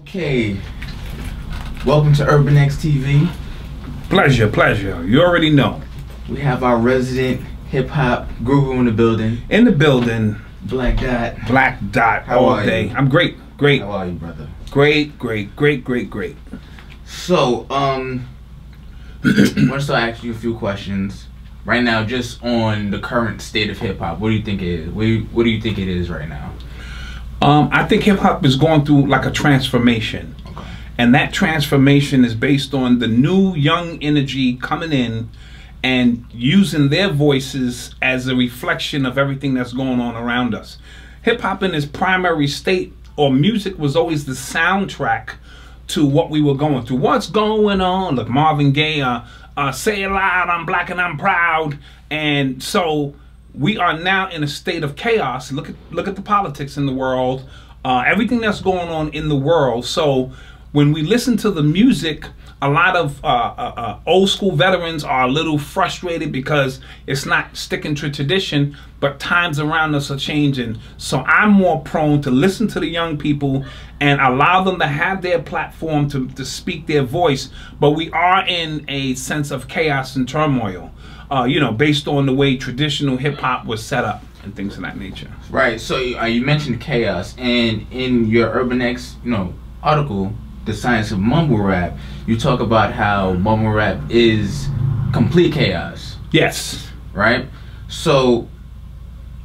Okay, welcome to UrbanX TV. Pleasure, pleasure. You already know. We have our resident hip-hop guru in the building. In the building. Black Dot. Black Dot How all are day. you? I'm great, great. How are you, brother? Great, great, great, great, great. So, I want to start asking you a few questions. Right now, just on the current state of hip-hop, what do you think it is? What do you think it is right now? I think hip-hop is going through like a transformation. Okay. And that transformation is based on the new young energy coming in and using their voices as a reflection of everything that's going on around us. Hip-hop in its primary state, or music, was always the soundtrack to what we were going through. What's going on? Look, Marvin Gaye, say it loud, I'm black and I'm proud. And so we are now in a state of chaos. Look at the politics in the world, everything that's going on in the world. So when we listen to the music, a lot of old school veterans are a little frustrated because it's not sticking to tradition, but times around us are changing. So I'm more prone to listen to the young people and allow them to have their platform to speak their voice. But we are in a sense of chaos and turmoil, you know, based on the way traditional hip hop was set up and things of that nature. Right. So you mentioned chaos, and in your UrbanX, article, The Science of Mumble Rap, you talk about how mumble rap is complete chaos. Yes. Right? So,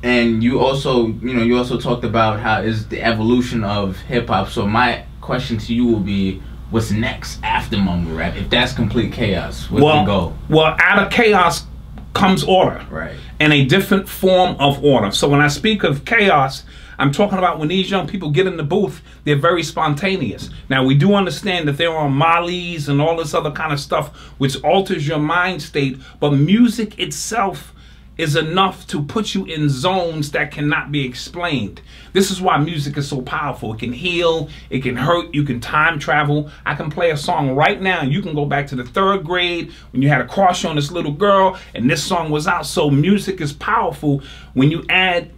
and you also talked about how is the evolution of hip hop. So my question to you will be, what's next after mumble rap? If that's complete chaos, where do we go? Well, out of chaos comes order. Right. And a different form of order. So when I speak of chaos, I'm talking about when these young people get in the booth, they're very spontaneous. Now, we do understand that they're on Molly's and all this other kind of stuff, which alters your mind state, but music itself is enough to put you in zones that cannot be explained. This is why music is so powerful. It can heal, it can hurt, you can time travel. I can play a song right now, and you can go back to the 3rd grade when you had a crush on this little girl, and this song was out. So music is powerful. When you add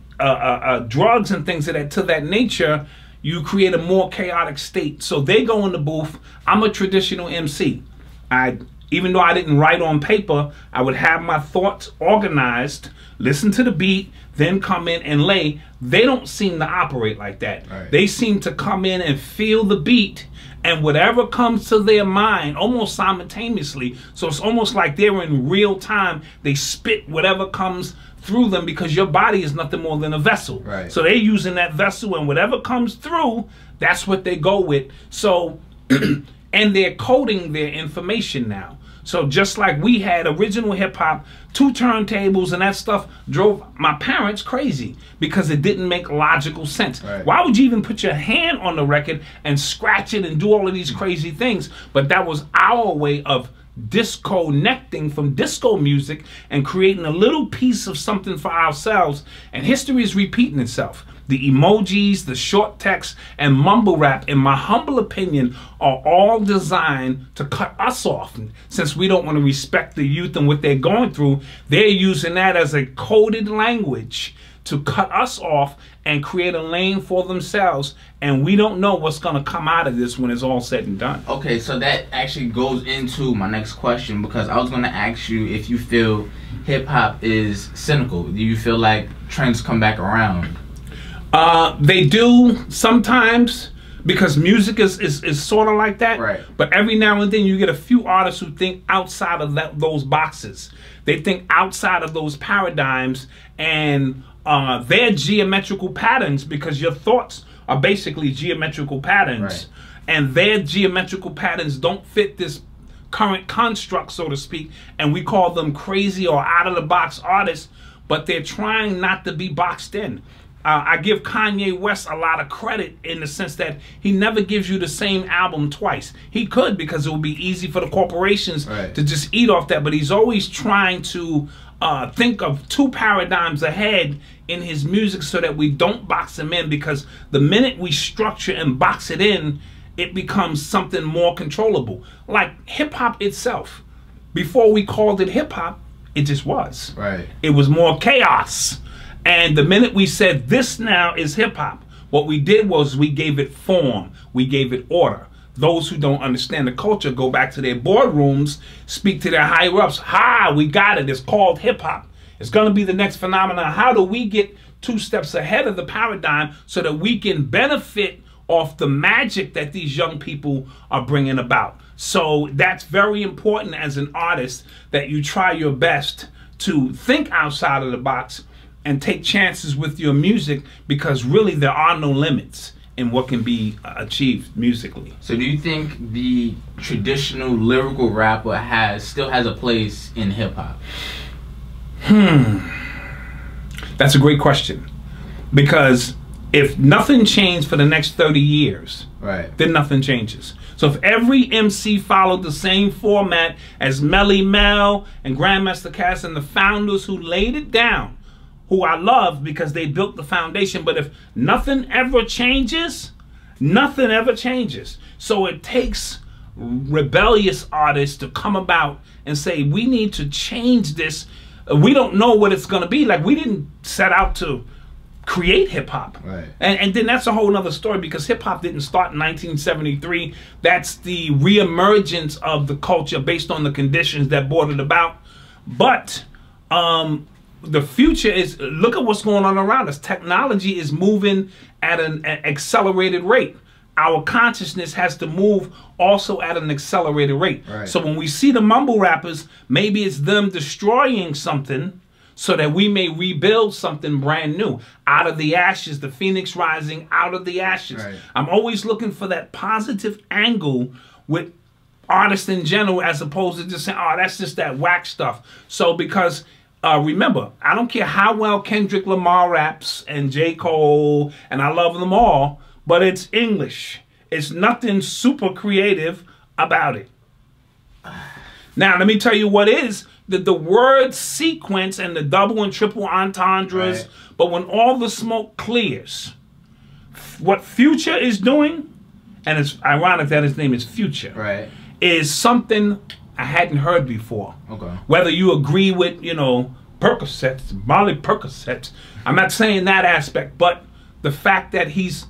drugs and things of that nature, you create a more chaotic state. So they go in the booth. I'm a traditional MC. Even though I didn't write on paper, I would have my thoughts organized, listen to the beat, then come in and lay. They don't seem to operate like that. Right. They seem to come in and feel the beat, and whatever comes to their mind almost simultaneously. So it's almost like they're in real time. They spit whatever comes through them, because your body is nothing more than a vessel. Right. So they're using that vessel, and whatever comes through, that's what they go with. So, and they're coding their information now. So just like we had original hip hop, 2 turntables and that stuff drove my parents crazy because it didn't make logical sense. Right. Why would you even put your hand on the record and scratch it and do all of these crazy things? But that was our way of disconnecting from disco music and creating a little piece of something for ourselves. And history is repeating itself. The emojis, the short text, and mumble rap, in my humble opinion, are all designed to cut us off. And since we don't want to respect the youth and what they're going through, they're using that as a coded language to cut us off and create a lane for themselves. And we don't know what's going to come out of this when it's all said and done. Okay, so that actually goes into my next question, because I was going to ask you if you feel hip-hop is cynical. Do you feel like trends come back around? They do sometimes, because music is sort of like that. Right. But every now and then you get a few artists who think outside of those boxes. They think outside of those paradigms, and they're geometrical patterns, because your thoughts are basically geometrical patterns. Right. And their geometrical patterns don't fit this current construct, so to speak, and we call them crazy or out-of-the-box artists, but they're trying not to be boxed in. I give Kanye West a lot of credit in the sense that he never gives you the same album twice. He could, because it would be easy for the corporations to just eat off that, but he's always trying to think of 2 paradigms ahead in his music so that we don't box him in, because the minute we structure and box it in, it becomes something more controllable. Like hip-hop itself. Before we called it hip-hop, it just was. Right. It was more chaos. And the minute we said this now is hip-hop, What we did was we gave it form. We gave it order. Those who don't understand the culture go back to their boardrooms, speak to their higher ups. We got it. It's called hip hop. It's going to be the next phenomenon. How do we get 2 steps ahead of the paradigm so that we can benefit off the magic that these young people are bringing about? So that's very important as an artist, that you try your best to think outside of the box and take chances with your music, because really there are no limits in what can be achieved musically. So do you think the traditional lyrical rapper still has a place in hip hop? That's a great question, because if nothing changed for the next 30 years, then nothing changes. So if every MC followed the same format as Melly Mel and Grandmaster Cass and the founders who laid it down, who I love because they built the foundation, but if nothing ever changes, nothing ever changes. So it takes rebellious artists to come about and say, we need to change this. We don't know what it's going to be. Like, we didn't set out to create hip-hop. And then that's a whole nother story, because hip-hop didn't start in 1973. That's the reemergence of the culture based on the conditions that brought it about. But the future is, look at what's going on around us. Technology is moving at an accelerated rate. Our consciousness has to move also at an accelerated rate. So when we see the mumble rappers, maybe it's them destroying something so that we may rebuild something brand new. Out of the ashes, the phoenix rising out of the ashes. I'm always looking for that positive angle with artists in general, as opposed to just saying, oh, that's just that whack stuff. So because remember, I don't care how well Kendrick Lamar raps and J. Cole, and I love them all, but it's English. It's nothing super creative about it. Now, let me tell you what is. The word sequence and the double and triple entendres, but when all the smoke clears, what Future is doing, and it's ironic that his name is Future, is something I hadn't heard before. Whether you agree with, you know, Percocets, Molly Percocets, I'm not saying that aspect, but the fact that he's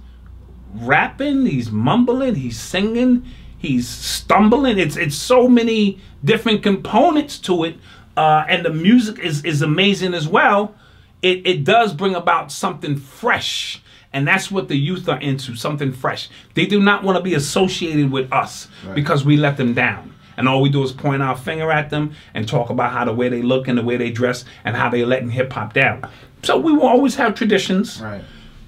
rapping, he's mumbling, he's singing, he's stumbling. It's so many different components to it, and the music is amazing as well. It does bring about something fresh, and that's what the youth are into, something fresh. They do not want to be associated with us because we let them down. And all we do is point our finger at them and talk about how the way they look and the way they dress and how they're letting hip-hop down. So we will always have traditions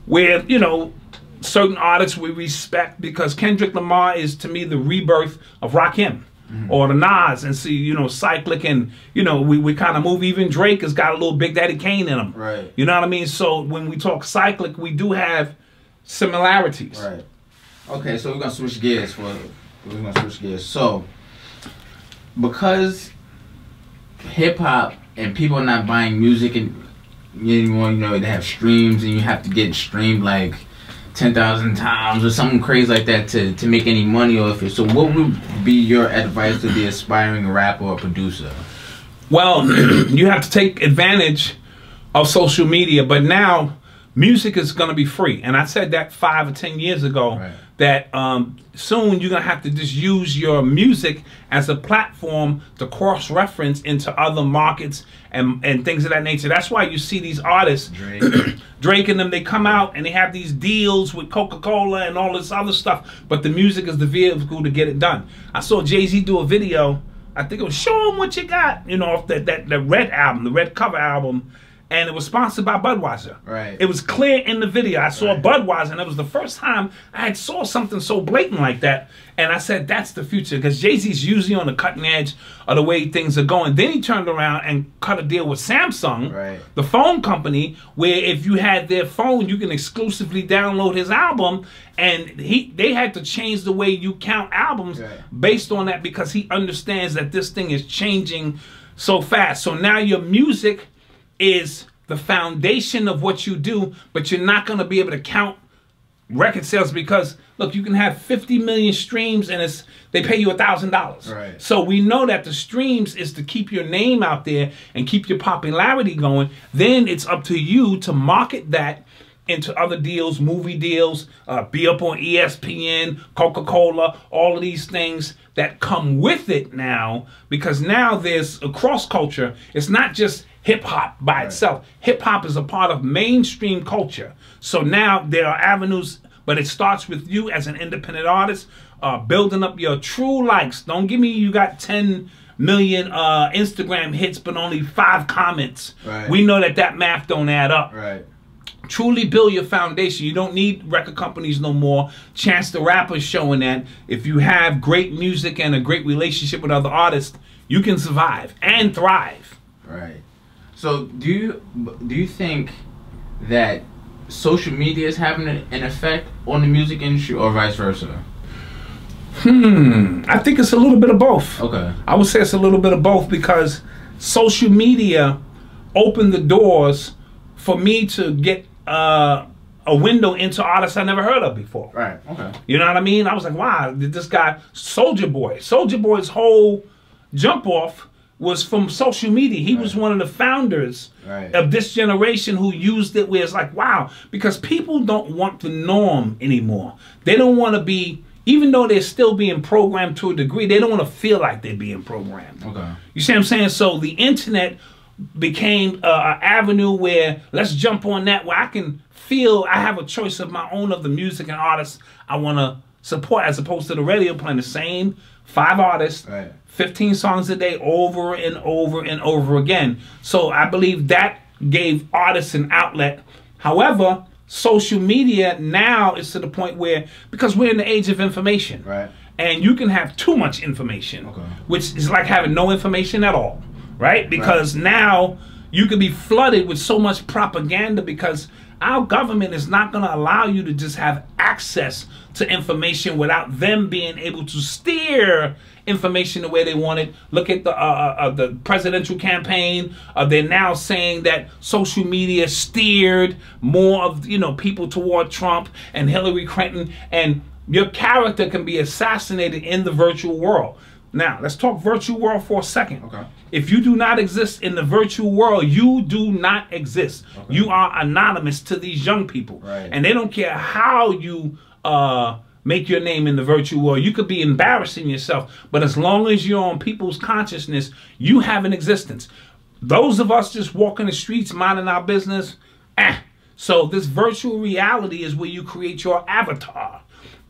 where, you know, certain artists we respect, because Kendrick Lamar is, to me, the rebirth of Rakim or the Nas, and see, you know, Cyclic, and, you know, we kind of move. Even Drake has got a little Big Daddy Kane in him. You know what I mean? So when we talk Cyclic, we do have similarities. Okay, so we're going to switch gears. So, because hip-hop and people are not buying music and anymore, you know, they have streams and you have to get streamed like 10,000 times or something crazy like that to make any money off it. So what would be your advice to the aspiring rapper or producer? Well, you have to take advantage of social media, but now music is going to be free. And I said that 5 or 10 years ago, that soon you're going to have to just use your music as a platform to cross-reference into other markets and things of that nature. That's why you see these artists, Drake and them, they come out and they have these deals with Coca-Cola and all this other stuff, but the music is the vehicle to get it done. I saw Jay-Z do a video, I think it was Show 'Em What You Got, you know, off the Red album, the Red cover album, and it was sponsored by Budweiser. It was clear in the video. I saw Budweiser, and it was the first time I had saw something so blatant like that. And I said, that's the future, because Jay-Z's usually on the cutting edge of the way things are going. Then he turned around and cut a deal with Samsung, the phone company, where if you had their phone, you can exclusively download his album. And they had to change the way you count albums based on that, because he understands that this thing is changing so fast. So now your music is the foundation of what you do, but you're not going to be able to count record sales, because look, you can have 50 million streams and they pay you $1,000. So we know that the streams is to keep your name out there and keep your popularity going. Then it's up to you to market that into other deals, movie deals, be up on ESPN, Coca-Cola, all of these things that come with it now, because now there's a cross culture. It's not just hip hop by itself. Hip hop is a part of mainstream culture. So now there are avenues, but it starts with you as an independent artist, building up your true likes. Don't give me you got 10 million Instagram hits, but only 5 comments. Right. We know that math don't add up. Right. Truly build your foundation. You don't need record companies no more. Chance the Rapper showing that if you have great music and a great relationship with other artists, you can survive and thrive. Right. So do you think that social media is having an effect on the music industry, or vice versa? I think it's a little bit of both. Okay. I would say it's a little bit of both, because social media opened the doors for me to get a window into artists I never heard of before. Right. Okay. You know what I mean? I was like, wow, this guy, Soulja Boy's whole jump off was from social media. He was one of the founders of this generation who used it, where it's like, wow, because people don't want the norm anymore. They don't want to be, even though they're still being programmed to a degree, they don't want to feel like they're being programmed. Okay. You see what I'm saying? So the internet became an avenue where let's jump on that, where I can feel I have a choice of my own of the music and artists I want to support, as opposed to the radio playing the same 5 artists, 15 songs a day over and over and over again. So I believe that gave artists an outlet. However, social media now is to the point where, because we're in the age of information, and you can have too much information, which is like having no information at all. Right? Because now you can be flooded with so much propaganda, because our government is not going to allow you to just have access to information without them being able to steer information the way they want it. Look at the presidential campaign. They're now saying that social media steered more of people toward Trump and Hillary Clinton, and your character can be assassinated in the virtual world. Now, let's talk virtual world for a second. Okay. If you do not exist in the virtual world, you do not exist. Okay. You are anonymous to these young people. And they don't care how you make your name in the virtual world. You could be embarrassing yourself, but as long as you're on people's consciousness, you have an existence. Those of us just walking the streets, minding our business, So this virtual reality is where you create your avatar.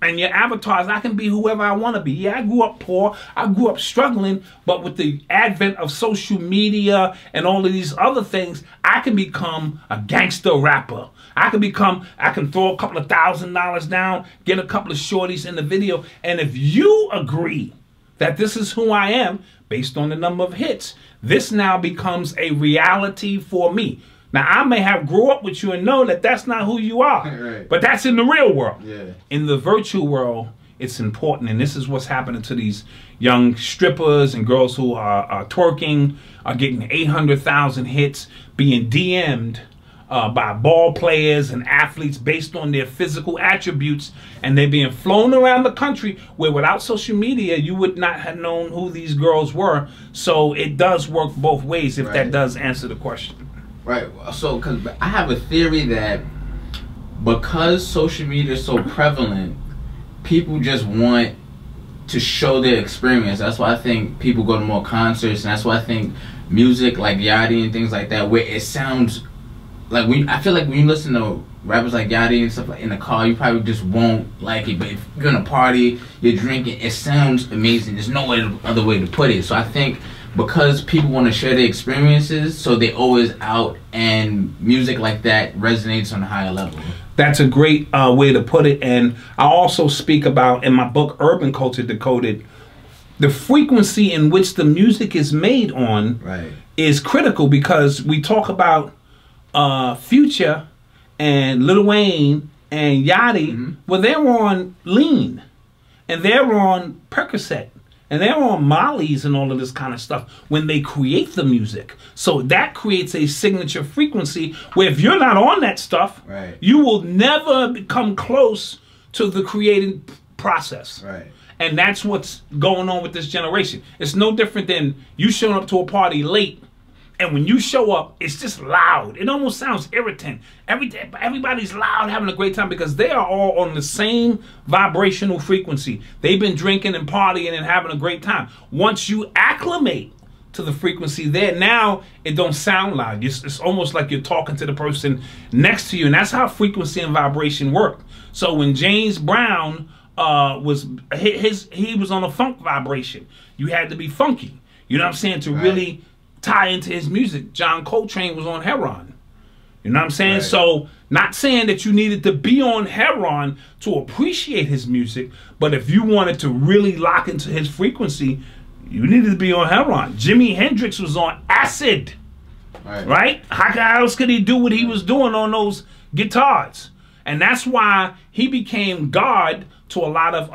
And your avatars, I can be whoever I want to be. Yeah, I grew up poor. I grew up struggling. But with the advent of social media and all of these other things, I can become a gangster rapper. I can throw a couple of $1,000 down, get a couple of shorties in the video. And if you agree that this is who I am, based on the number of hits, this now becomes a reality for me. Now, I may have grew up with you and know that that's not who you are, but that's in the real world. In the virtual world, it's important, and this is what's happening to these young strippers and girls who are twerking, are getting 800,000 hits, being DM'd by ball players and athletes based on their physical attributes, and they're being flown around the country where without social media, you would not have known who these girls were. So it does work both ways, if that does answer the question. Right. So, because I have a theory that because social media is so prevalent, people just want to show their experience. That's why I think people go to more concerts, and that's why I think music like Yachty and things like that, where it sounds like I feel like when you listen to rappers like Yachty and stuff like in the car, you probably just won't like it. But if you're in a party, you're drinking, it sounds amazing. There's no other way to put it. So I think because people want to share their experiences, so they're always out, and music like that resonates on a higher level. That's a great way to put it. And I also speak about, in my book, Urban Culture Decoded, the frequency in which the music is made on is critical, because we talk about Future and Lil Wayne and Yachty, well, they're on lean, and they're on Percocet, and they're on Molly's and all of this kind of stuff when they create the music. So that creates a signature frequency where if you're not on that stuff, you will never come close to the creating process. And that's what's going on with this generation. It's no different than you showing up to a party late And when you show up, it's just loud. It almost sounds irritant. Everybody's loud, having a great time because they are all on the same vibrational frequency. They've been drinking and partying and having a great time. Once you acclimate to the frequency there, now it don't sound loud. It's almost like you're talking to the person next to you. And that's how frequency and vibration work. So when James Brown he was on a funk vibration. You had to be funky. You know what I'm saying? To really tie into his music. John Coltrane was on heroin. You know what I'm saying? Right. So, not saying that you needed to be on heroin to appreciate his music, but if you wanted to really lock into his frequency, you needed to be on heroin. Jimi Hendrix was on acid. Right? How else could he do what he was doing on those guitars? And that's why he became God to a lot of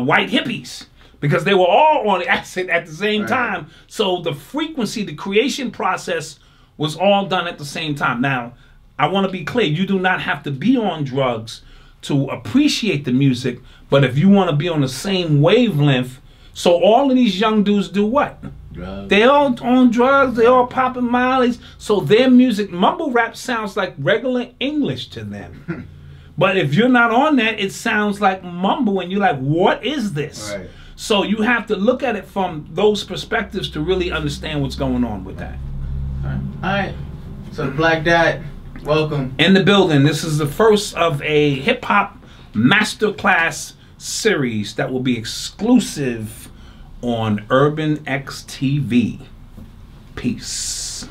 white hippies. Because they were all on acid at the same time. So the frequency, the creation process was all done at the same time. Now, I want to be clear. You do not have to be on drugs to appreciate the music. But if you want to be on the same wavelength, so all of these young dudes do what? Drugs. They all on drugs. They all popping mollies. So their music, mumble rap, sounds like regular English to them. But if you're not on that, it sounds like mumble. And you're like, what is this? Right. So you have to look at it from those perspectives to really understand what's going on with that. All right. So the Black Dot, welcome. In the building. This is the first of a hip-hop masterclass series that will be exclusive on UrbanX TV. Peace.